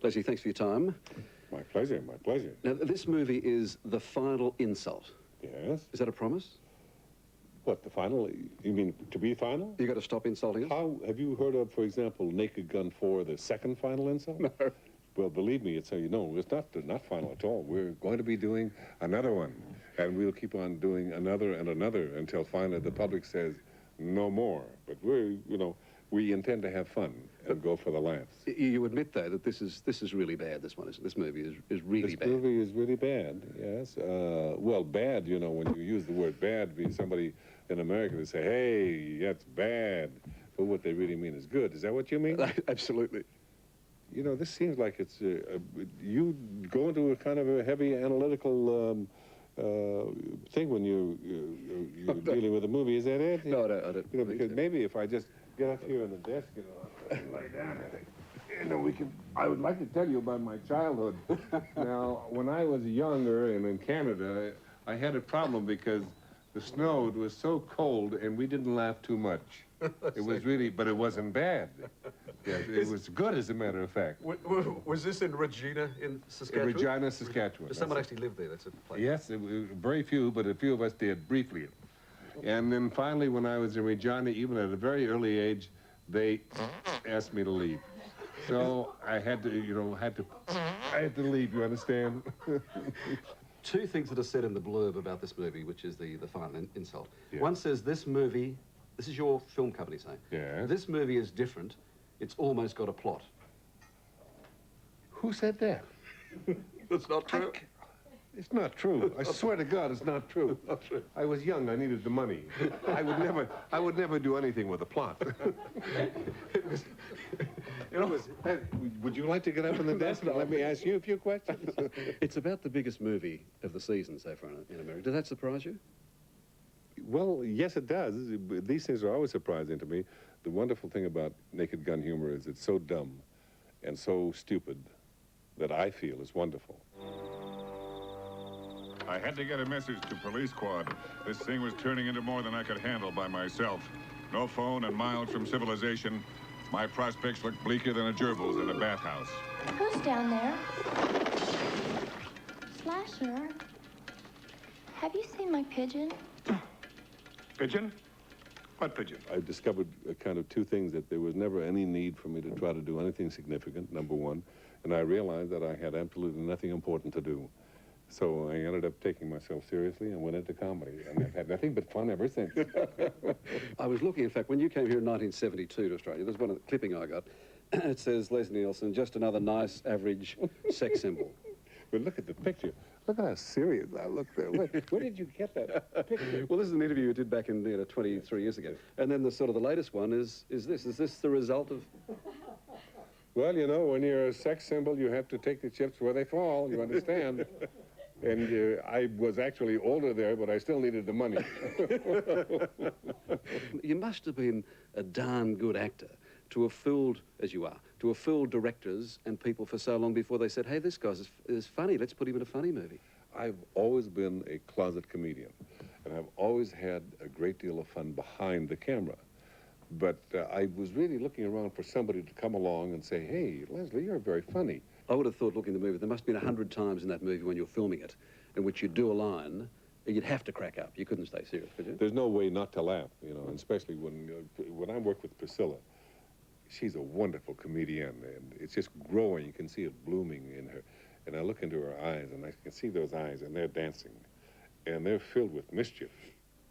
Leslie, thanks for your time. My pleasure, my pleasure. Now, this movie is The Final Insult. Yes? Is that a promise? What, the final? You mean to be final? You got to stop insulting us? How, have you heard of, for example, Naked Gun 4, the second final insult? No. Well, believe me, it's, you know, it's not final at all. We're going to be doing another one, and we'll keep on doing another and another until finally the public says no more. But we're, you know, we intend to have fun and go for the laughs. You admit, though, that this is really bad, this one, isn't it? This movie is really bad. This movie is really bad, yes. Well, bad, you know, when you use the word bad, means somebody in America would say, hey, that's bad. But what they really mean is good. Is that what you mean? Absolutely. You know, this seems like it's, you go into a kind of a heavy analytical thing when you're dealing with a movie. Is that it? No, I don't. You know, because maybe if I just get up here on the desk, you know, lie down, I think, you know, I would like to tell you about my childhood. Now, when I was younger and in Canada, I had a problem because the snow was so cold and we didn't laugh too much. It was really, but it wasn't bad. Yeah, it was good, as a matter of fact. Was this in Regina, in Saskatchewan? In Regina, Saskatchewan. Does someone actually live there? That's a place. Yes, very few, but a few of us did, briefly. And then finally, when I was in Regina, even at a very early age, they asked me to leave. So I had to, you know, I had to leave, you understand? Two things that are said in the blurb about this movie, which is the final insult. Yeah. One says, this movie, this is your film company saying, Yeah. This movie is different. It's almost got a plot. Who said that? That's not true. It's not true. I swear to God, it's not true. Not true. I was young. I needed the money. I would never do anything with a plot. You know, hey, would you like to get up on the desk and let me ask you a few questions? It's about the biggest movie of the season so far in America. Does that surprise you? Well, yes, it does. These things are always surprising to me. The wonderful thing about Naked Gun humor is it's so dumb and so stupid that I feel is wonderful. I had to get a message to police squad. This thing was turning into more than I could handle by myself. No phone and miles from civilization. My prospects look bleaker than a gerbil's in a bathhouse. Who's down there? Slasher, have you seen my pigeon? Pigeon? What pigeon? I discovered kind of two things, that there was never any need for me to try to do anything significant, number one, and I realized that I had absolutely nothing important to do. So I ended up taking myself seriously and went into comedy, and I've had nothing but fun ever since. I was looking, in fact, when you came here in 1972 to Australia, there's one clipping I got. It says, Leslie Nielsen, just another nice, average sex symbol. But look at the picture. Look at how serious I look there. Where did you get that picture? Well, this is an interview you did back in 23 years ago. And then the sort of the latest one is this. Is this the result of... Well, you know, when you're a sex symbol, you have to take the chips where they fall, you understand? And I was actually older there, but I still needed the money. You must have been a darn good actor to have fooled, as you are, to have fooled directors and people for so long before they said, hey, this guy's is funny, let's put him in a funny movie. I've always been a closet comedian, and I've always had a great deal of fun behind the camera. But I was really looking around for somebody to come along and say, hey, Leslie, you're very funny. I would have thought, looking at the movie, there must have been 100 times in that movie when you're filming it, in which you'd do a line, and you'd have to crack up. You couldn't stay serious, could you? There's no way not to laugh, you know, and especially when I work with Priscilla. She's a wonderful comedian, and it's just growing. You can see it blooming in her. And I look into her eyes, and I can see those eyes, and they're dancing, and they're filled with mischief.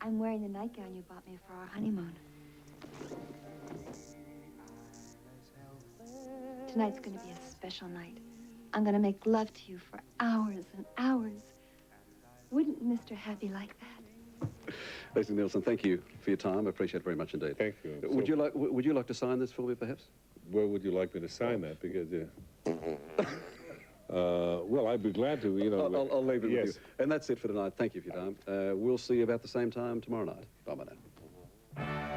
I'm wearing the nightgown you bought me for our honeymoon. Tonight's going to be a special night. I'm going to make love to you for hours and hours. Wouldn't Mr. Happy like that? Leslie Nielsen, thank you for your time. I appreciate it very much indeed. Thank you. Would you like to sign this for me, perhaps? Where would you like me to sign that? Because, well, I'd be glad to, you know. I'll leave it yes. with you. And that's it for tonight. Thank you for your time. We'll see you about the same time tomorrow night. Bye-bye now.